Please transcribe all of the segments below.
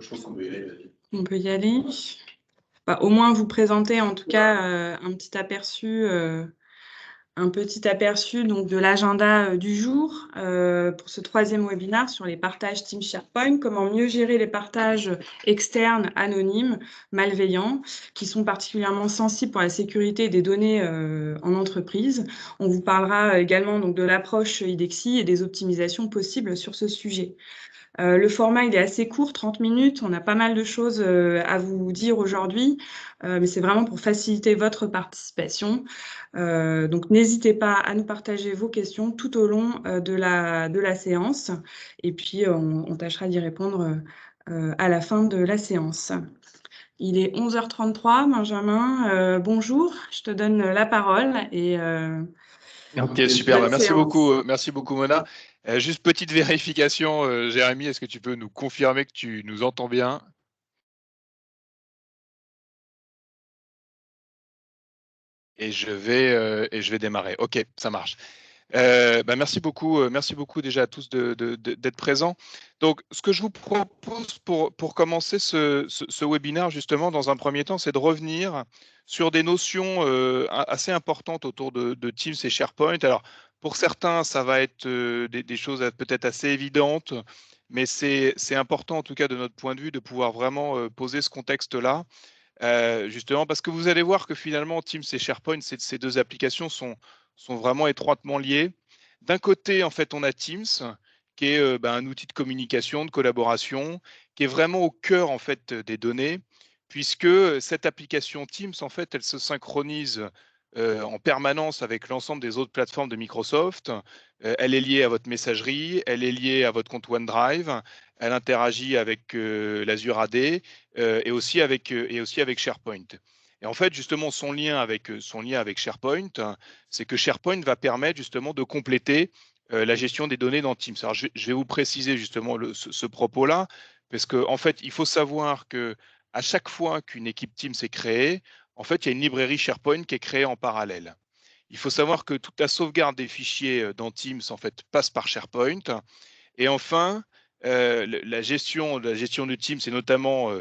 Je pense qu'on peut y aller. On peut y aller. Bah, au moins vous présenter en tout cas un petit aperçu donc, de l'agenda du jour pour ce 3e webinaire sur les partages Team SharePoint, comment mieux gérer les partages externes, anonymes, malveillants, qui sont particulièrement sensibles pour la sécurité des données en entreprise. On vous parlera également donc, de l'approche IDEXI et des optimisations possibles sur ce sujet. Le format, il est assez court, 30 minutes. On a pas mal de choses à vous dire aujourd'hui, mais c'est vraiment pour faciliter votre participation. Donc, n'hésitez pas à nous partager vos questions tout au long de la séance. Et puis, on tâchera d'y répondre à la fin de la séance. Il est 11h33, Benjamin. Bonjour, je te donne la parole. Ok, super. Merci beaucoup, Mona. Juste petite vérification, Jérémy, est-ce que tu peux nous confirmer que tu nous entends bien? Et je vais démarrer. Ok, ça marche. Merci beaucoup déjà à tous d'être présents. Donc, ce que je vous propose pour commencer ce webinaire, justement, dans un premier temps, c'est de revenir sur des notions assez importantes autour de Teams et SharePoint. Alors, pour certains, ça va être des choses peut-être assez évidentes, mais c'est important, en tout cas, de notre point de vue, de pouvoir vraiment poser ce contexte-là, justement, parce que vous allez voir que finalement, Teams et SharePoint, ces deux applications sont vraiment étroitement liées. D'un côté, en fait, on a Teams, qui est un outil de communication, de collaboration, qui est vraiment au cœur en fait des données, puisque cette application Teams, en fait, elle se synchronise en permanence avec l'ensemble des autres plateformes de Microsoft. Elle est liée à votre messagerie, elle est liée à votre compte OneDrive, elle interagit avec l'Azure AD et aussi avec SharePoint. Et en fait, justement, son lien avec SharePoint, c'est que SharePoint va permettre justement de compléter la gestion des données dans Teams. Alors, je vais vous préciser justement ce propos-là, parce qu'en fait, il faut savoir que à chaque fois qu'une équipe Teams est créée, en fait, il y a une librairie SharePoint qui est créée en parallèle. Il faut savoir que toute la sauvegarde des fichiers dans Teams, en fait, passe par SharePoint. Et enfin, la gestion de Teams, c'est notamment,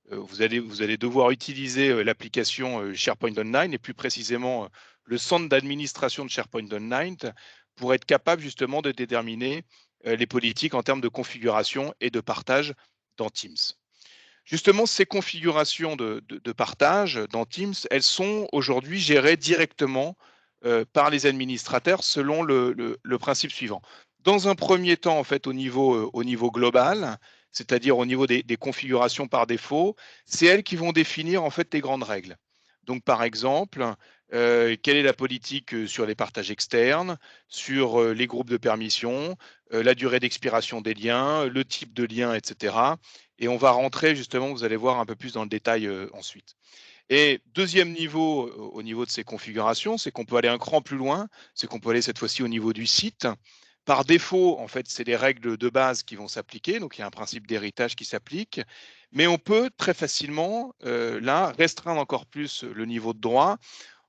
vous allez devoir utiliser l'application SharePoint Online et plus précisément le centre d'administration de SharePoint Online pour être capable justement de déterminer les politiques en termes de configuration et de partage dans Teams. Justement, ces configurations de partage dans Teams, elles sont aujourd'hui gérées directement par les administrateurs selon le principe suivant. Dans un premier temps, en fait, au niveau global, c'est-à-dire au niveau des configurations par défaut, c'est elles qui vont définir en fait les grandes règles. Donc, par exemple, quelle est la politique sur les partages externes, sur les groupes de permission, la durée d'expiration des liens, le type de lien, etc. Et on va rentrer justement, vous allez voir un peu plus dans le détail ensuite. Et deuxième niveau, au niveau de ces configurations, c'est qu'on peut aller un cran plus loin, c'est qu'on peut aller cette fois-ci au niveau du site. Par défaut, en fait, c'est les règles de base qui vont s'appliquer, donc il y a un principe d'héritage qui s'applique, mais on peut très facilement, là, restreindre encore plus le niveau de droit.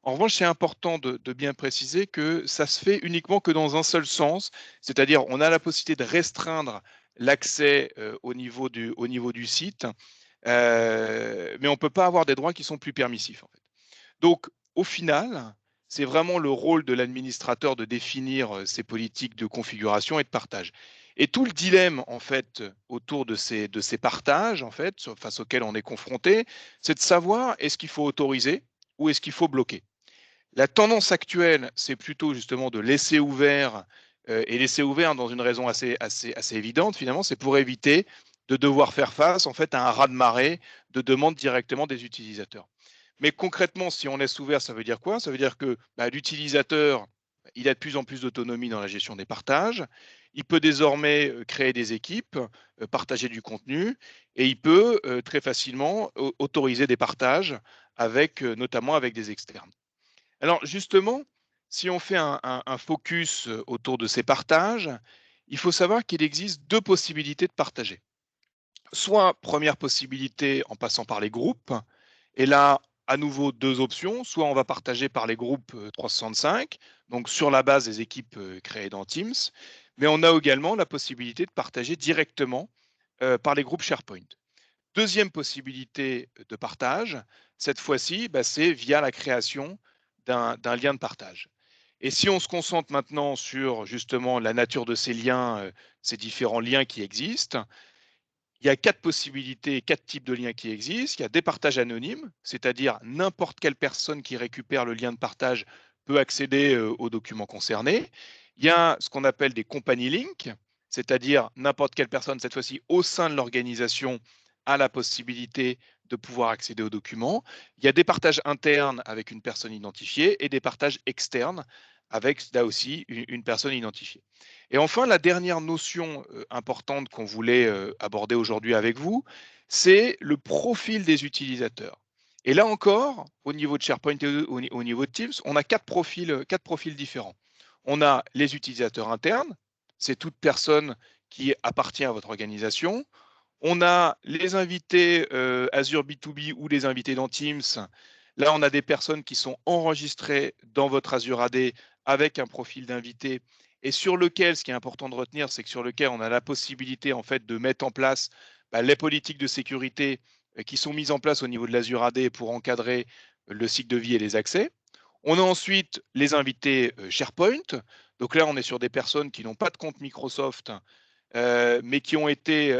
En revanche, c'est important de bien préciser que ça se fait uniquement que dans un seul sens, c'est-à-dire on a la possibilité de restreindre l'accès au niveau du site, mais on ne peut pas avoir des droits qui sont plus permissifs, en fait. Donc, au final, c'est vraiment le rôle de l'administrateur de définir ces politiques de configuration et de partage. Et tout le dilemme, en fait, autour de ces partages, en fait, face auxquels on est confronté, c'est de savoir est-ce qu'il faut autoriser ou est-ce qu'il faut bloquer. La tendance actuelle, c'est plutôt justement de laisser ouvert et laisser ouvert dans une raison assez évidente finalement, c'est pour éviter de devoir faire face en fait à un raz-de-marée de demandes directement des utilisateurs. Mais concrètement, si on laisse ouvert, ça veut dire quoi? Ça veut dire que l'utilisateur, il a de plus en plus d'autonomie dans la gestion des partages. Il peut désormais créer des équipes, partager du contenu, et il peut très facilement autoriser des partages avec, notamment avec des externes. Alors justement, si on fait un focus autour de ces partages, il faut savoir qu'il existe deux possibilités de partager. Soit première possibilité en passant par les groupes, et là, à nouveau deux options, soit on va partager par les groupes 365, donc sur la base des équipes créées dans Teams, mais on a également la possibilité de partager directement par les groupes SharePoint. Deuxième possibilité de partage, cette fois-ci, c'est via la création d'un lien de partage. Et si on se concentre maintenant sur justement la nature de ces liens, ces différents liens qui existent, il y a 4 possibilités, 4 types de liens qui existent. Il y a des partages anonymes, c'est-à-dire n'importe quelle personne qui récupère le lien de partage peut accéder aux documents concernés. Il y a ce qu'on appelle des company links, c'est-à-dire n'importe quelle personne, cette fois-ci au sein de l'organisation, a la possibilité de pouvoir accéder aux documents. Il y a des partages internes avec une personne identifiée et des partages externes avec là aussi une personne identifiée. Et enfin, la dernière notion importante qu'on voulait aborder aujourd'hui avec vous, c'est le profil des utilisateurs. Et là encore, au niveau de SharePoint et au niveau de Teams, on a quatre profils différents. On a les utilisateurs internes, c'est toute personne qui appartient à votre organisation. On a les invités Azure B2B ou les invités dans Teams. Là, on a des personnes qui sont enregistrées dans votre Azure AD avec un profil d'invité et sur lequel, ce qui est important de retenir, c'est que sur lequel on a la possibilité en fait de mettre en place les politiques de sécurité qui sont mises en place au niveau de l'Azure AD pour encadrer le cycle de vie et les accès. On a ensuite les invités SharePoint. Donc là, on est sur des personnes qui n'ont pas de compte Microsoft, mais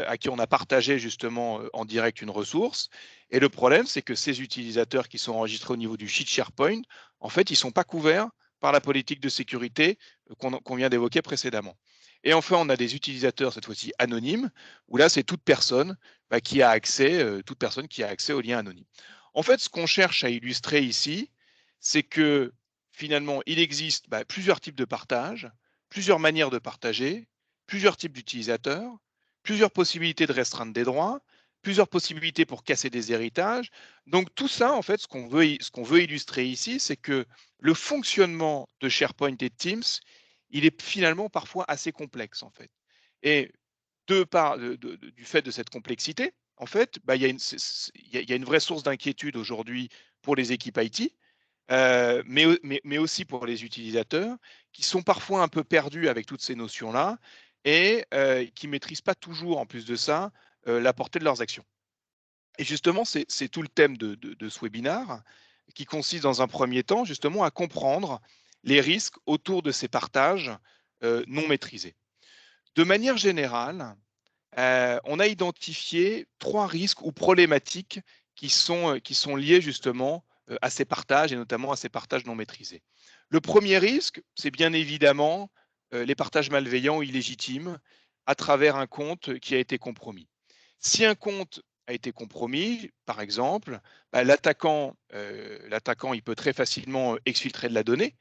à qui on a partagé justement en direct une ressource. Et le problème, c'est que ces utilisateurs qui sont enregistrés au niveau du sheet SharePoint, en fait, ils ne sont pas couverts par la politique de sécurité qu'on vient d'évoquer précédemment. Et enfin, on a des utilisateurs, cette fois-ci anonymes, où là, c'est toute personne qui a accès, au lien anonyme. En fait, ce qu'on cherche à illustrer ici, c'est que finalement, il existe plusieurs types de partage, plusieurs manières de partager, plusieurs types d'utilisateurs, plusieurs possibilités de restreindre des droits, plusieurs possibilités pour casser des héritages. Donc tout ça, en fait, ce qu'on veut illustrer ici, c'est que le fonctionnement de SharePoint et de Teams, il est finalement parfois assez complexe, en fait. Et du fait de cette complexité, en fait, il y a une vraie source d'inquiétude aujourd'hui pour les équipes IT, mais aussi pour les utilisateurs qui sont parfois un peu perdus avec toutes ces notions-là et qui ne maîtrisent pas toujours, en plus de ça, la portée de leurs actions. Et justement, c'est tout le thème de ce webinaire qui consiste dans un premier temps justement à comprendre les risques autour de ces partages non maîtrisés. De manière générale, on a identifié 3 risques ou problématiques qui sont liés justement à ces partages et notamment à ces partages non maîtrisés. Le premier risque, c'est bien évidemment les partages malveillants ou illégitimes à travers un compte qui a été compromis. Si un compte a été compromis, par exemple, l'attaquant, il peut très facilement exfiltrer de la donnée,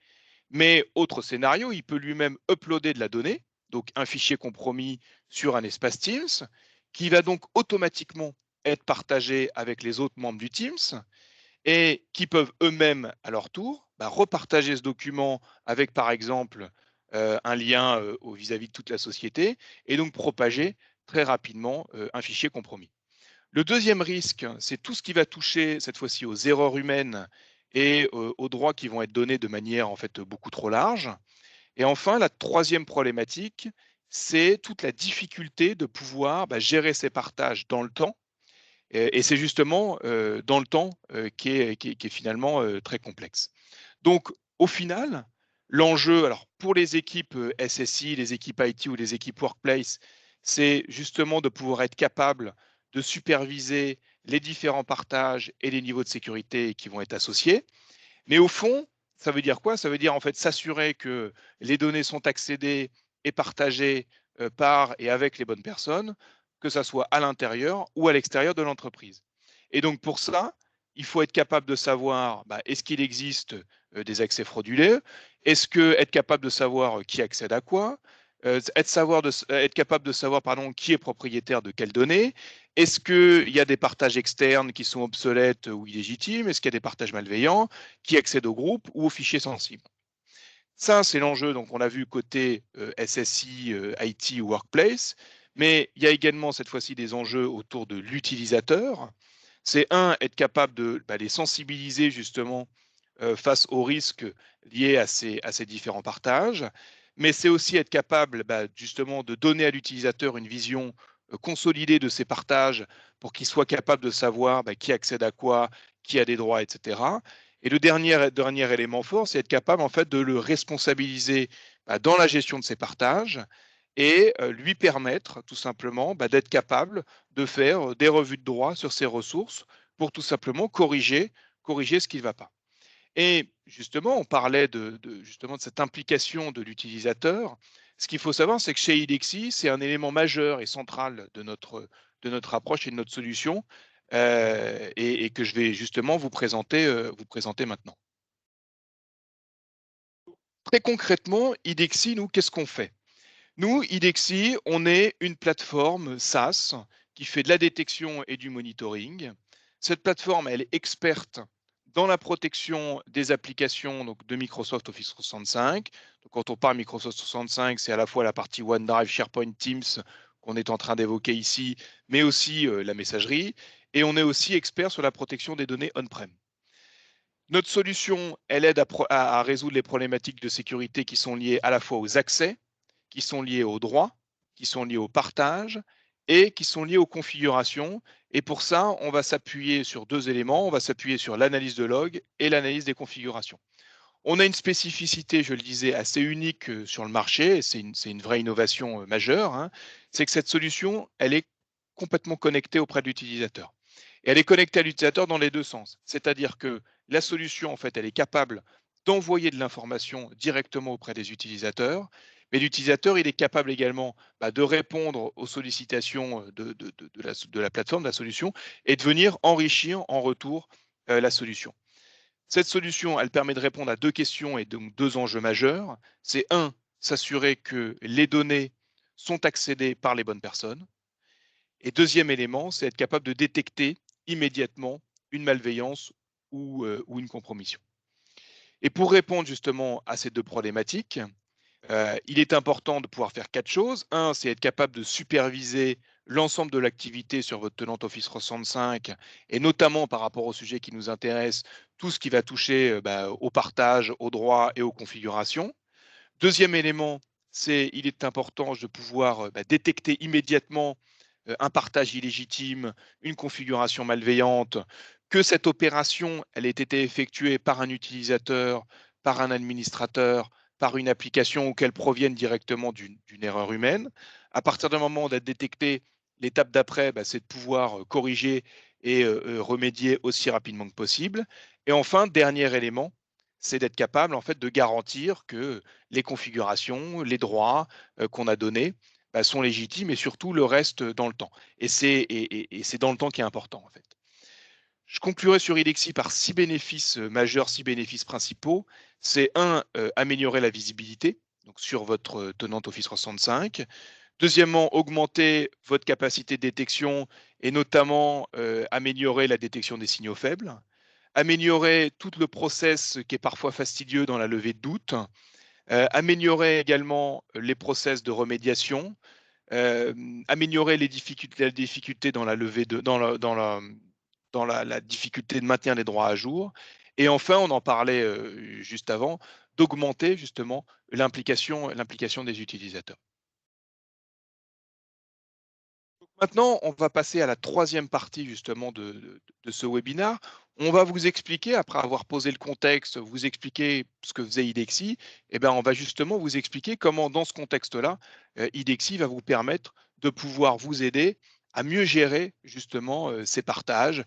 mais autre scénario, il peut lui-même uploader de la donnée, donc un fichier compromis sur un espace Teams, qui va donc automatiquement être partagé avec les autres membres du Teams et qui peuvent eux-mêmes, à leur tour, repartager ce document avec, par exemple, un lien vis-à-vis de toute la société et donc propager très rapidement un fichier compromis. Le deuxième risque, c'est tout ce qui va toucher cette fois-ci aux erreurs humaines et aux droits qui vont être donnés de manière en fait beaucoup trop large. Et enfin, la troisième problématique, c'est toute la difficulté de pouvoir gérer ces partages dans le temps. Et c'est justement dans le temps qui est finalement très complexe. Donc, au final, l'enjeu, alors pour les équipes SSI, les équipes IT ou les équipes Workplace, c'est justement de pouvoir être capable de superviser les différents partages et les niveaux de sécurité qui vont être associés. Mais au fond, ça veut dire quoi? Ça veut dire en fait s'assurer que les données sont accédées et partagées par et avec les bonnes personnes, que ça soit à l'intérieur ou à l'extérieur de l'entreprise. Et donc pour ça, il faut être capable de savoir est-ce qu'il existe des accès frauduleux? Est-ce que être capable de savoir qui accède à quoi? Être capable de savoir qui est propriétaire de quelles données? Est-ce qu'il y a des partages externes qui sont obsolètes ou illégitimes? Est-ce qu'il y a des partages malveillants? Qui accèdent au groupe ou aux fichiers sensibles? Ça, c'est l'enjeu. Donc, on a vu côté SSI, IT ou Workplace, mais il y a également cette fois-ci des enjeux autour de l'utilisateur. C'est être capable de les sensibiliser justement face aux risques liés à ces différents partages, mais c'est aussi être capable justement de donner à l'utilisateur une vision consolidé de ces partages pour qu'ils soient capables de savoir qui accède à quoi, qui a des droits, etc. Et le dernier élément fort, c'est être capable en fait de le responsabiliser dans la gestion de ces partages et lui permettre tout simplement d'être capable de faire des revues de droit sur ses ressources pour tout simplement corriger ce qui ne va pas. Et justement, on parlait justement de cette implication de l'utilisateur. Ce qu'il faut savoir, c'est que chez IDEXI, c'est un élément majeur et central de notre approche et de notre solution, et que je vais justement vous présenter maintenant. Très concrètement, IDEXI, nous, qu'est-ce qu'on fait? Nous, IDEXI, on est une plateforme SaaS qui fait de la détection et du monitoring. Cette plateforme, elle est experte dans la protection des applications donc, de Microsoft Office 365. Donc, quand on parle Microsoft 365, c'est à la fois la partie OneDrive, SharePoint, Teams qu'on est en train d'évoquer ici, mais aussi la messagerie. Et on est aussi expert sur la protection des données on-prem. Notre solution, elle aide à résoudre les problématiques de sécurité qui sont liées à la fois aux accès, qui sont liés aux droits, qui sont liés au partage et qui sont liés aux configurations. Et pour ça, on va s'appuyer sur deux éléments. On va s'appuyer sur l'analyse de log et l'analyse des configurations. On a une spécificité, je le disais, assez unique sur le marché. C'est une vraie innovation majeure. Hein. C'est que cette solution, elle est complètement connectée auprès de l'utilisateur. Et elle est connectée à l'utilisateur dans les deux sens. C'est-à-dire que la solution, en fait, elle est capable d'envoyer de l'information directement auprès des utilisateurs, mais l'utilisateur, il est capable également de répondre aux sollicitations de la plateforme, de la solution, et de venir enrichir en retour la solution. Cette solution, elle permet de répondre à deux questions et donc deux enjeux majeurs. C'est un, s'assurer que les données sont accédées par les bonnes personnes. Et deuxième élément, c'est être capable de détecter immédiatement une malveillance ou une compromission. Et pour répondre justement à ces deux problématiques, il est important de pouvoir faire quatre choses. Un, c'est être capable de superviser l'ensemble de l'activité sur votre tenante Office 365 et notamment par rapport au sujet qui nous intéresse, tout ce qui va toucher au partage, aux droits et aux configurations. Deuxième élément, il est important de pouvoir détecter immédiatement un partage illégitime, une configuration malveillante, que cette opération elle ait été effectuée par un utilisateur, par un administrateur, par une application ou qu'elle provienne directement d'une erreur humaine. À partir du moment où on a détecté, l'étape d'après, c'est de pouvoir corriger et remédier aussi rapidement que possible. Et enfin, dernier élément, c'est d'être capable en fait de garantir que les configurations, les droits qu'on a donnés sont légitimes et surtout le reste dans le temps. Et c'est dans le temps qui est important en fait. Je conclurai sur IDEXI par 6 bénéfices majeurs, 6 bénéfices principaux. C'est un, améliorer la visibilité donc sur votre tenante Office 365. Deuxièmement, augmenter votre capacité de détection et notamment améliorer la détection des signaux faibles. Améliorer tout le process qui est parfois fastidieux dans la levée de doute. Améliorer également les process de remédiation. Améliorer la difficulté dans la levée de, la difficulté de maintenir les droits à jour. Et enfin, on en parlait juste avant, d'augmenter justement l'implication des utilisateurs. Maintenant, on va passer à la troisième partie justement de ce webinaire. On va vous expliquer, après avoir posé le contexte, vous expliquer ce que faisait IDEXI, on va justement vous expliquer comment, dans ce contexte-là, IDEXI va vous permettre de pouvoir vous aider à mieux gérer justement ces partages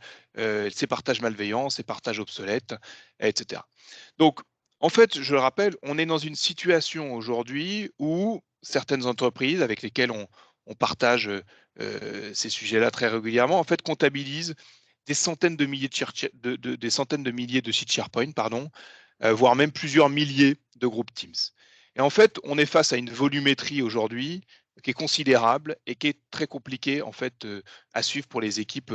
malveillants, ces partages obsolètes, etc. Donc, en fait, je le rappelle, on est dans une situation aujourd'hui où certaines entreprises avec lesquelles on partage ces sujets-là très régulièrement, en fait, comptabilisent des centaines de milliers de sites SharePoint, pardon, voire même plusieurs milliers de groupes Teams. Et en fait, on est face à une volumétrie aujourd'hui qui est considérable et qui est très compliquée en fait à suivre pour les équipes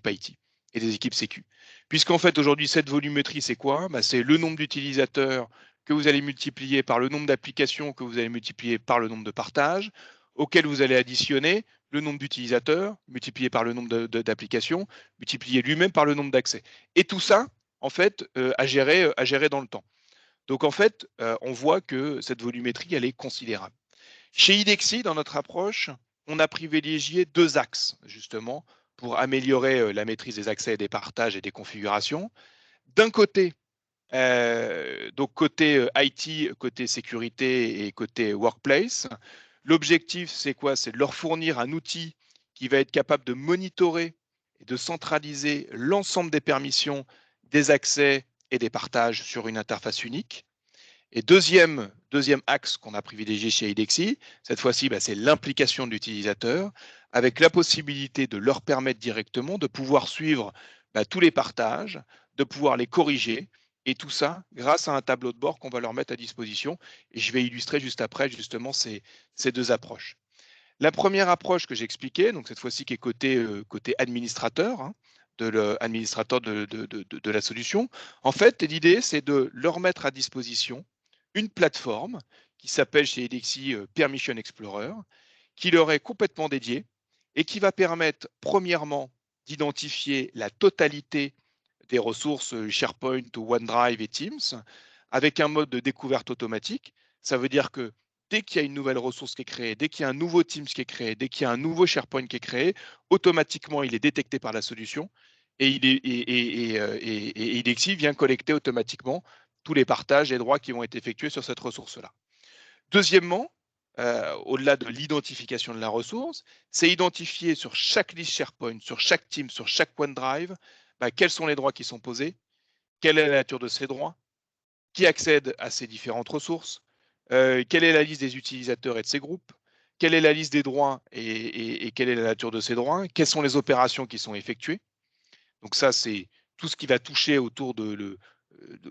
IT et les équipes sécu. Puisqu'en fait aujourd'hui cette volumétrie c'est quoi? C'est le nombre d'utilisateurs que vous allez multiplier par le nombre d'applications que vous allez multiplier par le nombre de partages, auquel vous allez additionner le nombre d'utilisateurs multiplié par le nombre d'applications, multiplié lui-même par le nombre d'accès. Et tout ça, en fait, à gérer dans le temps. Donc, en fait, on voit que cette volumétrie, elle est considérable. Chez IDEXI, dans notre approche, on a privilégié 2 axes, justement, pour améliorer la maîtrise des accès, des partages et des configurations. D'un côté, donc côté IT, côté sécurité et côté workplace, l'objectif, c'est quoi? C'est de leur fournir un outil qui va être capable de monitorer et de centraliser l'ensemble des permissions, des accès et des partages sur une interface unique. Et deuxième axe qu'on a privilégié chez IDEXI, cette fois-ci, c'est l'implication de l'utilisateur, avec la possibilité de leur permettre directement de pouvoir suivre tous les partages, de pouvoir les corriger, et tout ça grâce à un tableau de bord qu'on va leur mettre à disposition. Et je vais illustrer juste après justement ces 2 approches. La première approche que j'expliquais, donc cette fois-ci qui est côté administrateur, hein, administrateur de la solution, en fait, l'idée, c'est de leur mettre à disposition une plateforme qui s'appelle chez Edexi Permission Explorer, qui leur est complètement dédiée et qui va permettre, premièrement, d'identifier la totalité des ressources SharePoint, OneDrive et Teams avec un mode de découverte automatique. Ça veut dire que dès qu'il y a une nouvelle ressource qui est créée, dès qu'il y a un nouveau Teams qui est créé, dès qu'il y a un nouveau SharePoint qui est créé, automatiquement, il est détecté par la solution et Idexi vient collecter automatiquement tous les partages et droits qui vont être effectués sur cette ressource-là. Deuxièmement, au-delà de l'identification de la ressource, c'est identifier sur chaque liste SharePoint, sur chaque Teams, sur chaque OneDrive, quels sont les droits qui sont posés, quelle est la nature de ces droits, qui accède à ces différentes ressources, quelle est la liste des utilisateurs et de ces groupes, quelle est la liste des droits et quelle est la nature de ces droits, quelles sont les opérations qui sont effectuées. Donc ça, c'est tout ce qui va toucher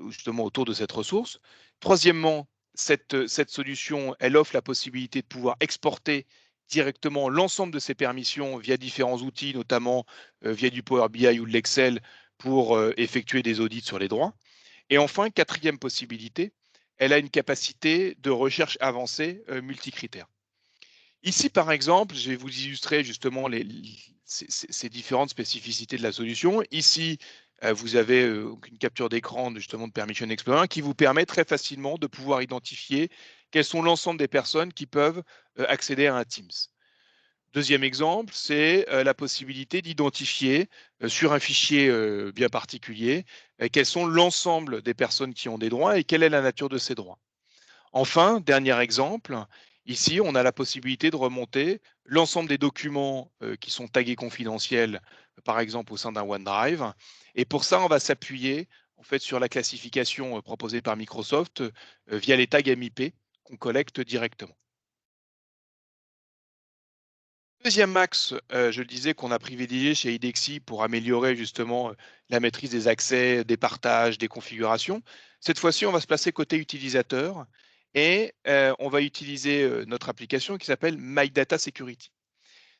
justement autour de cette ressource. Troisièmement, cette solution, elle offre la possibilité de pouvoir exporter directement l'ensemble de ces permissions via différents outils, notamment via du Power BI ou de l'Excel pour effectuer des audits sur les droits. Et enfin, quatrième possibilité, elle a une capacité de recherche avancée multicritère. Ici, par exemple, je vais vous illustrer justement ces différentes spécificités de la solution. Ici, vous avez une capture d'écran justement de Permission Explorer qui vous permet très facilement de pouvoir identifier quels sont l'ensemble des personnes qui peuvent accéder à un Teams. Deuxième exemple, c'est la possibilité d'identifier sur un fichier bien particulier quels sont l'ensemble des personnes qui ont des droits et quelle est la nature de ces droits. Enfin, dernier exemple, ici, on a la possibilité de remonter l'ensemble des documents qui sont tagués confidentiels, par exemple au sein d'un OneDrive. Et pour ça, on va s'appuyer en fait sur la classification proposée par Microsoft via les tags MIP qu'on collecte directement. Deuxième axe, je le disais, qu'on a privilégié chez IDEXI pour améliorer justement la maîtrise des accès, des partages, des configurations. Cette fois-ci, on va se placer côté utilisateur et on va utiliser notre application qui s'appelle My Data Security.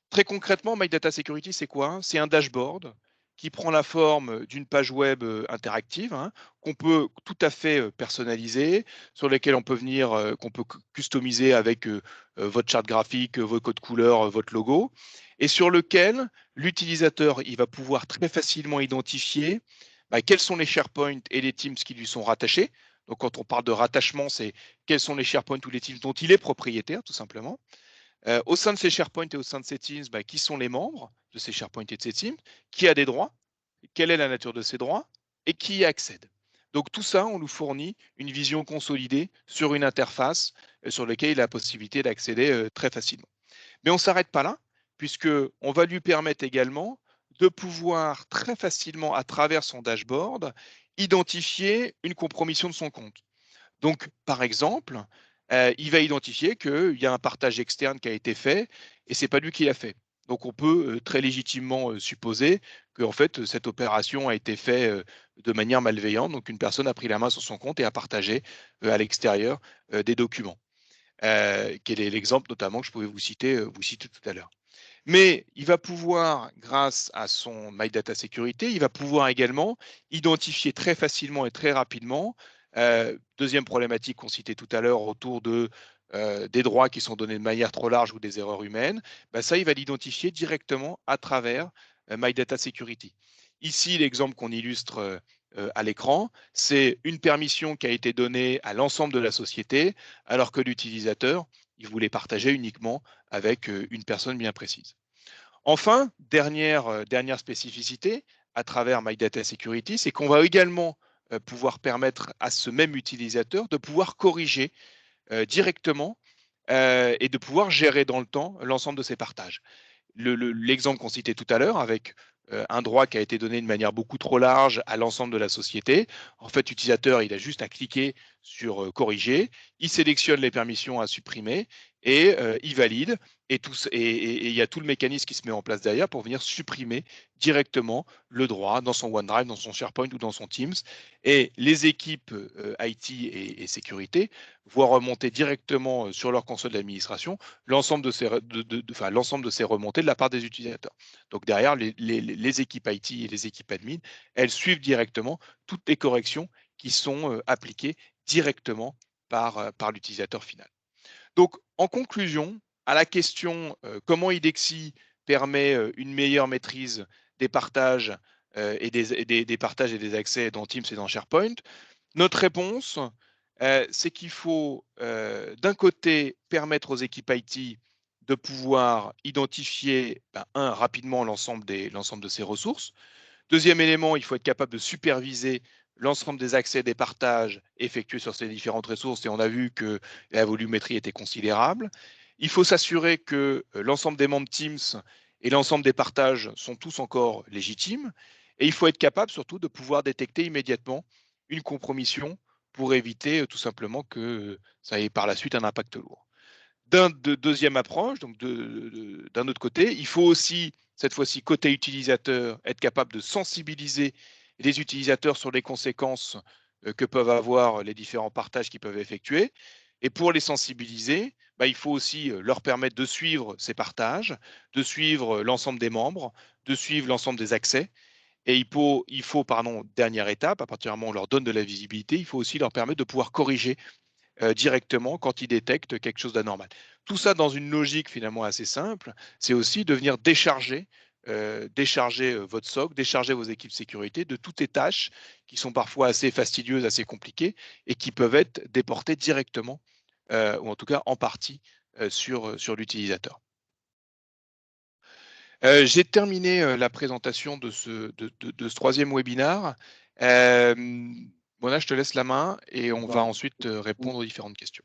Très concrètement, My Data Security, c'est quoi? C'est un dashboard qui prend la forme d'une page web interactive, hein, qu'on peut tout à fait personnaliser, sur lesquelles on peut venir, qu'on peut customiser avec votre charte graphique, vos codes couleurs, votre logo, et sur lequel l'utilisateur il va pouvoir très facilement identifier quels sont les SharePoint et les Teams qui lui sont rattachés. Donc, quand on parle de rattachement, c'est quels sont les SharePoint ou les Teams dont il est propriétaire, tout simplement. Au sein de ces SharePoint et au sein de ces Teams, qui sont les membres de ces SharePoint et de ces Teams, qui a des droits, quelle est la nature de ces droits et qui y accède. Donc tout ça, on nous fournit une vision consolidée sur une interface sur laquelle il a la possibilité d'accéder très facilement. Mais on ne s'arrête pas là, puisqu'on va lui permettre également de pouvoir très facilement, à travers son dashboard, identifier une compromission de son compte. Donc, par exemple, il va identifier qu'il y a un partage externe qui a été fait et ce n'est pas lui qui l'a fait. Donc, on peut très légitimement supposer que en fait, cette opération a été faite de manière malveillante. Donc, une personne a pris la main sur son compte et a partagé à l'extérieur des documents. Quel est l'exemple notamment que je pouvais vous citer tout à l'heure. Mais il va pouvoir, grâce à son My Data Sécurité, il va pouvoir également identifier très facilement et très rapidement, deuxième problématique qu'on citait tout à l'heure autour des droits qui sont donnés de manière trop large ou des erreurs humaines, ça, il va l'identifier directement à travers My Data Security. Ici, l'exemple qu'on illustre à l'écran, c'est une permission qui a été donnée à l'ensemble de la société, alors que l'utilisateur, il voulait partager uniquement avec une personne bien précise. Enfin, dernière spécificité à travers My Data Security, c'est qu'on va également pouvoir permettre à ce même utilisateur de pouvoir corriger directement et de pouvoir gérer dans le temps l'ensemble de ses partages. L'exemple qu'on citait tout à l'heure avec un droit qui a été donné de manière beaucoup trop large à l'ensemble de la société. En fait, l'utilisateur, il a juste à cliquer sur corriger, il sélectionne les permissions à supprimer et il valide. Et il y a tout le mécanisme qui se met en place derrière pour venir supprimer directement le droit dans son OneDrive, dans son SharePoint ou dans son Teams. Et les équipes IT et sécurité voient remonter directement sur leur console d'administration l'ensemble de ces remontées de la part des utilisateurs. Donc derrière, les équipes IT et les équipes admin, elles suivent directement toutes les corrections qui sont appliquées directement par l'utilisateur final. Donc en conclusion, à la question comment IDEXI permet une meilleure maîtrise des partages et des partages et des accès dans Teams et dans SharePoint, notre réponse, c'est qu'il faut d'un côté permettre aux équipes IT de pouvoir identifier, rapidement l'ensemble de ces ressources. Deuxième élément, il faut être capable de superviser l'ensemble des accès, des partages effectués sur ces différentes ressources et on a vu que la volumétrie était considérable. Il faut s'assurer que l'ensemble des membres Teams et l'ensemble des partages sont tous encore légitimes et il faut être capable surtout de pouvoir détecter immédiatement une compromission pour éviter tout simplement que ça ait par la suite un impact lourd. Deuxième approche, donc d'un autre côté, il faut aussi, cette fois-ci, côté utilisateur, être capable de sensibiliser les utilisateurs sur les conséquences que peuvent avoir les différents partages qu'ils peuvent effectuer. Et pour les sensibiliser, il faut aussi leur permettre de suivre ces partages, de suivre l'ensemble des membres, de suivre l'ensemble des accès. Et dernière étape, à partir du moment où on leur donne de la visibilité, il faut aussi leur permettre de pouvoir corriger directement quand ils détectent quelque chose d'anormal. Tout ça dans une logique finalement assez simple, c'est aussi de venir décharger votre SOC, décharger vos équipes sécurité de toutes les tâches qui sont parfois assez fastidieuses, assez compliquées et qui peuvent être déportées directement ou en tout cas en partie sur l'utilisateur. J'ai terminé la présentation de ce troisième webinaire. Mona, je te laisse la main et on va ensuite répondre aux différentes questions.